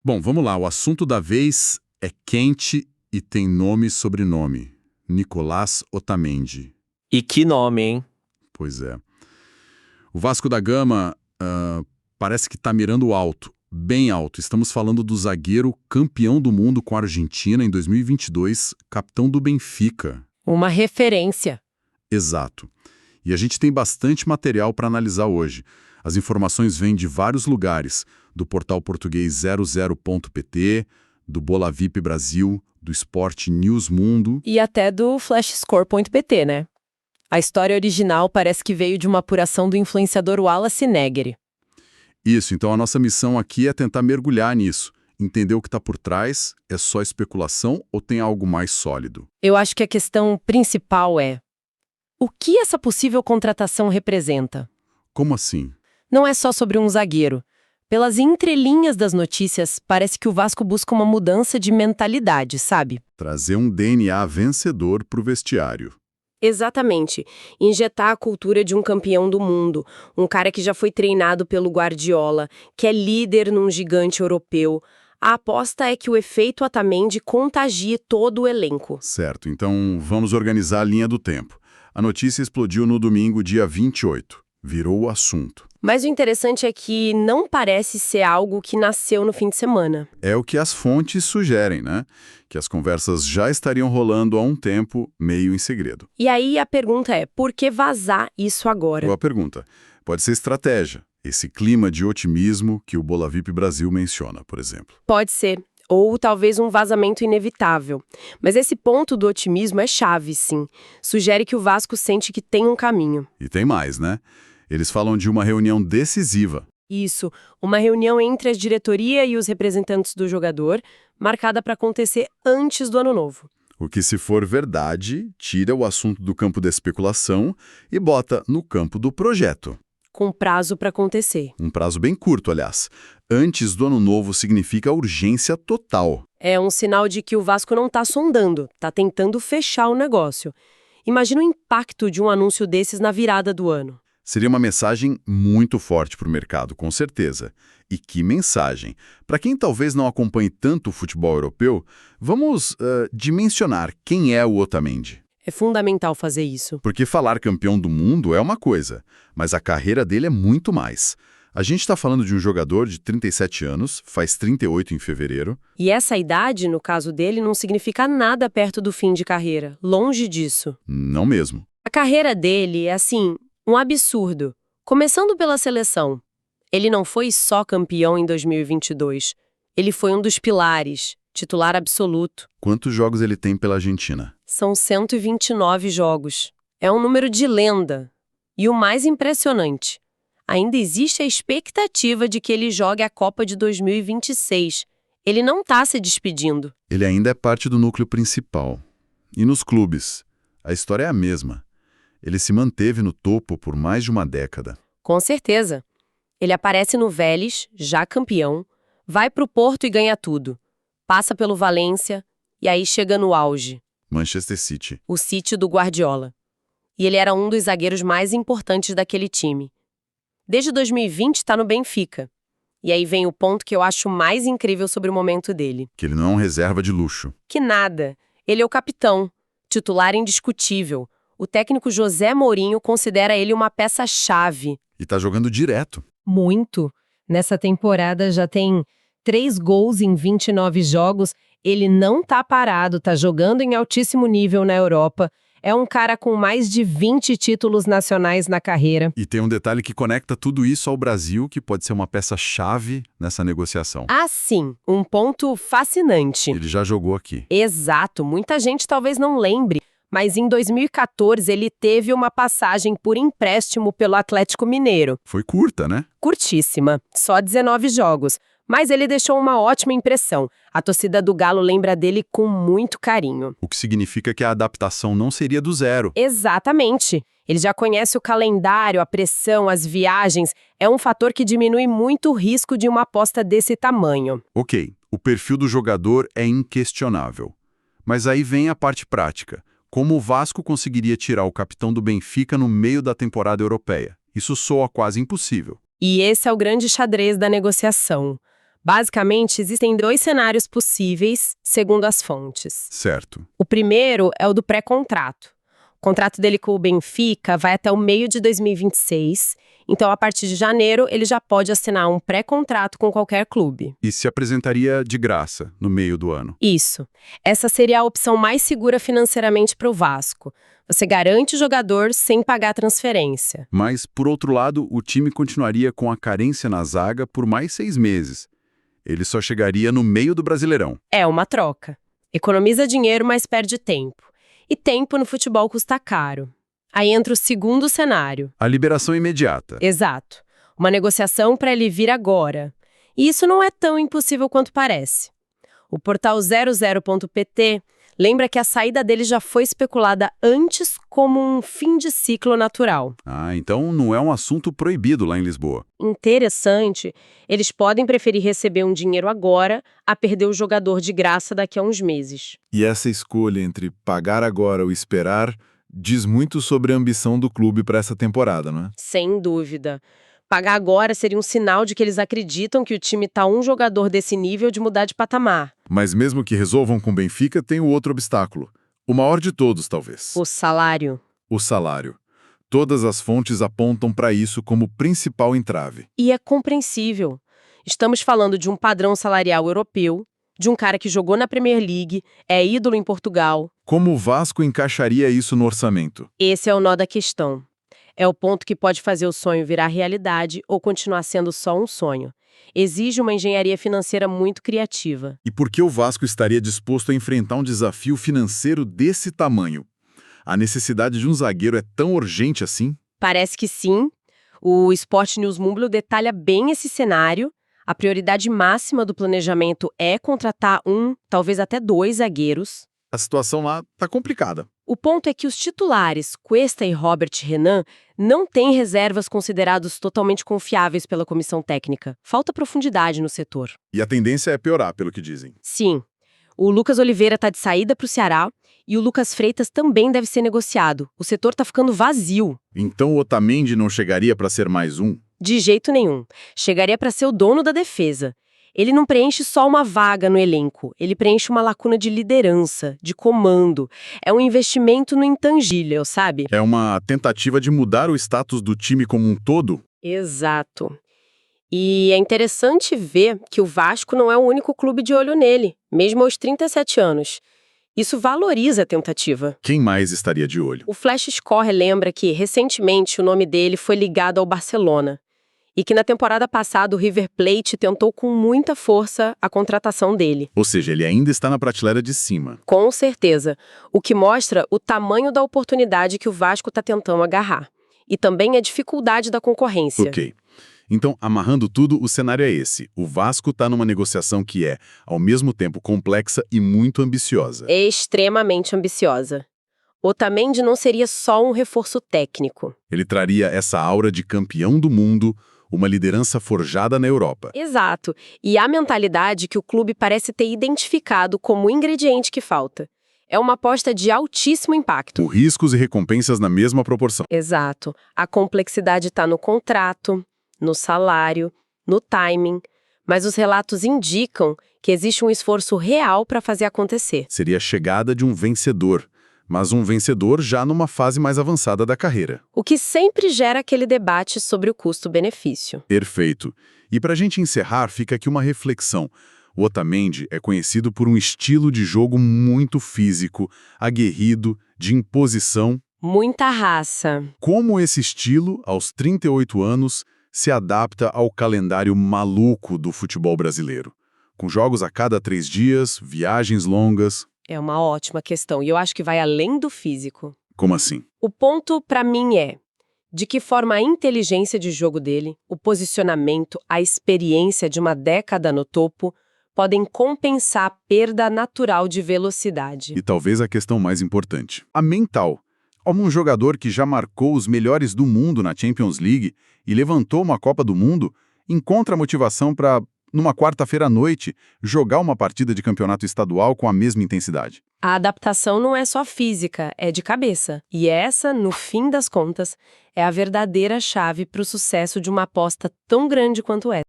Bom, vamos lá. O assunto da vez é quente e tem nome e sobrenome. Nicolás Otamendi. E que nome, hein? Pois é. O Vasco da Gama parece que está mirando alto, bem alto. Estamos falando do zagueiro campeão do mundo com a Argentina em 2022, capitão do Benfica. Uma referência. Exato. E a gente tem bastante material para analisar hoje. As informações vêm de vários lugares, do portal português 00.pt, do Bola VIP Brasil, do Esporte News Mundo. E até do flashscore.pt, né? A história original parece que veio de uma apuração do influenciador Wallace Negri. Isso, então a nossa missão aqui é tentar mergulhar nisso, entender o que está por trás, é só especulação ou tem algo mais sólido? Eu acho que a questão principal é: o que essa possível contratação representa? Como assim? Não é só sobre um zagueiro. Pelas entrelinhas das notícias, parece que o Vasco busca uma mudança de mentalidade, sabe? Trazer um DNA vencedor para o vestiário. Exatamente. Injetar a cultura de um campeão do mundo, um cara que já foi treinado pelo Guardiola, que é líder num gigante europeu. A aposta é que o efeito Otamendi contagie todo o elenco. Certo, então vamos organizar a linha do tempo. A notícia explodiu no domingo, dia 28. Virou o assunto. Mas o interessante é que não parece ser algo que nasceu no fim de semana. É o que as fontes sugerem, né? Que as conversas já estariam rolando há um tempo, meio em segredo. E aí a pergunta é, por que vazar isso agora? Boa pergunta. Pode ser estratégia. Esse clima de otimismo que o Bola VIP Brasil menciona, por exemplo. Pode ser. Ou talvez um vazamento inevitável. Mas esse ponto do otimismo é chave, sim. Sugere que o Vasco sente que tem um caminho. E tem mais, né? Eles falam de uma reunião decisiva. Isso, uma reunião entre a diretoria e os representantes do jogador, marcada para acontecer antes do Ano Novo. O que, se for verdade, tira o assunto do campo da especulação e bota no campo do projeto. Com prazo para acontecer. Um prazo bem curto, aliás. Antes do Ano Novo significa urgência total. É um sinal de que o Vasco não está sondando, está tentando fechar o negócio. Imagina o impacto de um anúncio desses na virada do ano. Seria uma mensagem muito forte para o mercado, com certeza. E que mensagem! Para quem talvez não acompanhe tanto o futebol europeu, vamos dimensionar quem é o Otamendi. É fundamental fazer isso. Porque falar campeão do mundo é uma coisa, mas a carreira dele é muito mais. A gente está falando de um jogador de 37 anos, faz 38 em fevereiro. E essa idade, no caso dele, não significa nada perto do fim de carreira. Longe disso. Não mesmo. A carreira dele é, assim, um absurdo. Começando pela seleção. Ele não foi só campeão em 2022. Ele foi um dos pilares, titular absoluto. Quantos jogos ele tem pela Argentina? São 129 jogos. É um número de lenda. E o mais impressionante, ainda existe a expectativa de que ele jogue a Copa de 2026. Ele não está se despedindo. Ele ainda é parte do núcleo principal. E nos clubes? A história é a mesma. Ele se manteve no topo por mais de uma década. Com certeza. Ele aparece no Vélez, já campeão, vai para o Porto e ganha tudo. Passa pelo Valência e aí chega no auge. Manchester City. O City do Guardiola. E ele era um dos zagueiros mais importantes daquele time. Desde 2020 está no Benfica. E aí vem o ponto que eu acho mais incrível sobre o momento dele. Que ele não é um reserva de luxo. Que nada. Ele é o capitão, titular indiscutível. O técnico José Mourinho considera ele uma peça-chave. E tá jogando direto. Muito. Nessa temporada já tem 3 gols em 29 jogos. Ele não tá parado, tá jogando em altíssimo nível na Europa. É um cara com mais de 20 títulos nacionais na carreira. E tem um detalhe que conecta tudo isso ao Brasil, que pode ser uma peça-chave nessa negociação. Ah, sim. Um ponto fascinante. Ele já jogou aqui. Exato. Muita gente talvez não lembre, mas em 2014 ele teve uma passagem por empréstimo pelo Atlético Mineiro. Foi curta, né? Curtíssima. Só 19 jogos. Mas ele deixou uma ótima impressão. A torcida do Galo lembra dele com muito carinho. O que significa que a adaptação não seria do zero. Exatamente. Ele já conhece o calendário, a pressão, as viagens. É um fator que diminui muito o risco de uma aposta desse tamanho. Ok, o perfil do jogador é inquestionável. Mas aí vem a parte prática. Como o Vasco conseguiria tirar o capitão do Benfica no meio da temporada europeia? Isso soa quase impossível. E esse é o grande xadrez da negociação. Basicamente, existem 2 cenários possíveis, segundo as fontes. Certo. O primeiro é o do pré-contrato. O contrato dele com o Benfica vai até o meio de 2026, então a partir de janeiro ele já pode assinar um pré-contrato com qualquer clube. E se apresentaria de graça no meio do ano. Isso. Essa seria a opção mais segura financeiramente para o Vasco. Você garante o jogador sem pagar transferência. Mas, por outro lado, o time continuaria com a carência na zaga por mais 6 meses. Ele só chegaria no meio do Brasileirão. É uma troca. Economiza dinheiro, mas perde tempo. E tempo no futebol custa caro. Aí entra o segundo cenário. A liberação imediata. Exato. Uma negociação para ele vir agora. E isso não é tão impossível quanto parece. O portal 00.pt lembra que a saída dele já foi especulada antes como um fim de ciclo natural. Ah, então não é um assunto proibido lá em Lisboa. Interessante, eles podem preferir receber um dinheiro agora a perder o jogador de graça daqui a uns meses. E essa escolha entre pagar agora ou esperar diz muito sobre a ambição do clube para essa temporada, não é? Sem dúvida. Pagar agora seria um sinal de que eles acreditam que o time está um jogador desse nível de mudar de patamar. Mas mesmo que resolvam com o Benfica, tem o outro obstáculo. O maior de todos, talvez. O salário. O salário. Todas as fontes apontam para isso como principal entrave. E é compreensível. Estamos falando de um padrão salarial europeu, de um cara que jogou na Premier League, é ídolo em Portugal. Como o Vasco encaixaria isso no orçamento? Esse é o nó da questão. É o ponto que pode fazer o sonho virar realidade ou continuar sendo só um sonho. Exige uma engenharia financeira muito criativa. E por que o Vasco estaria disposto a enfrentar um desafio financeiro desse tamanho? A necessidade de um zagueiro é tão urgente assim? Parece que sim. O Sport News Mumblo detalha bem esse cenário. A prioridade máxima do planejamento é contratar um, talvez até 2 zagueiros. A situação lá tá complicada. O ponto é que os titulares, Cuesta e Robert Renan, não têm reservas considerados totalmente confiáveis pela comissão técnica. Falta profundidade no setor. E a tendência é piorar, pelo que dizem. Sim. O Lucas Oliveira está de saída para o Ceará e o Lucas Freitas também deve ser negociado. O setor está ficando vazio. Então o Otamendi não chegaria para ser mais um? De jeito nenhum. Chegaria para ser o dono da defesa. Ele não preenche só uma vaga no elenco, ele preenche uma lacuna de liderança, de comando. É um investimento no intangível, sabe? É uma tentativa de mudar o status do time como um todo? Exato. E é interessante ver que o Vasco não é o único clube de olho nele, mesmo aos 37 anos. Isso valoriza a tentativa. Quem mais estaria de olho? O Flash Score lembra que, recentemente, o nome dele foi ligado ao Barcelona. E que na temporada passada o River Plate tentou com muita força a contratação dele. Ou seja, ele ainda está na prateleira de cima. Com certeza. O que mostra o tamanho da oportunidade que o Vasco está tentando agarrar. E também a dificuldade da concorrência. Ok. Então, amarrando tudo, o cenário é esse. O Vasco está numa negociação que é, ao mesmo tempo, complexa e muito ambiciosa. É extremamente ambiciosa. Otamendi não seria só um reforço técnico. Ele traria essa aura de campeão do mundo, uma liderança forjada na Europa. Exato. E a mentalidade que o clube parece ter identificado como o ingrediente que falta. É uma aposta de altíssimo impacto. Com riscos e recompensas na mesma proporção. Exato. A complexidade está no contrato, no salário, no timing. Mas os relatos indicam que existe um esforço real para fazer acontecer. Seria a chegada de um vencedor. Mas um vencedor já numa fase mais avançada da carreira. O que sempre gera aquele debate sobre o custo-benefício. Perfeito. E para a gente encerrar, fica aqui uma reflexão. O Otamendi é conhecido por um estilo de jogo muito físico, aguerrido, de imposição. Muita raça. Como esse estilo, aos 38 anos, se adapta ao calendário maluco do futebol brasileiro? Com jogos a cada 3 dias, viagens longas. É uma ótima questão, e eu acho que vai além do físico. Como assim? O ponto, para mim, é de que forma a inteligência de jogo dele, o posicionamento, a experiência de uma década no topo, podem compensar a perda natural de velocidade. E talvez a questão mais importante, a mental. Como um jogador que já marcou os melhores do mundo na Champions League e levantou uma Copa do Mundo, encontra motivação para, numa quarta-feira à noite, jogar uma partida de campeonato estadual com a mesma intensidade. A adaptação não é só física, é de cabeça. E essa, no fim das contas, é a verdadeira chave para o sucesso de uma aposta tão grande quanto essa.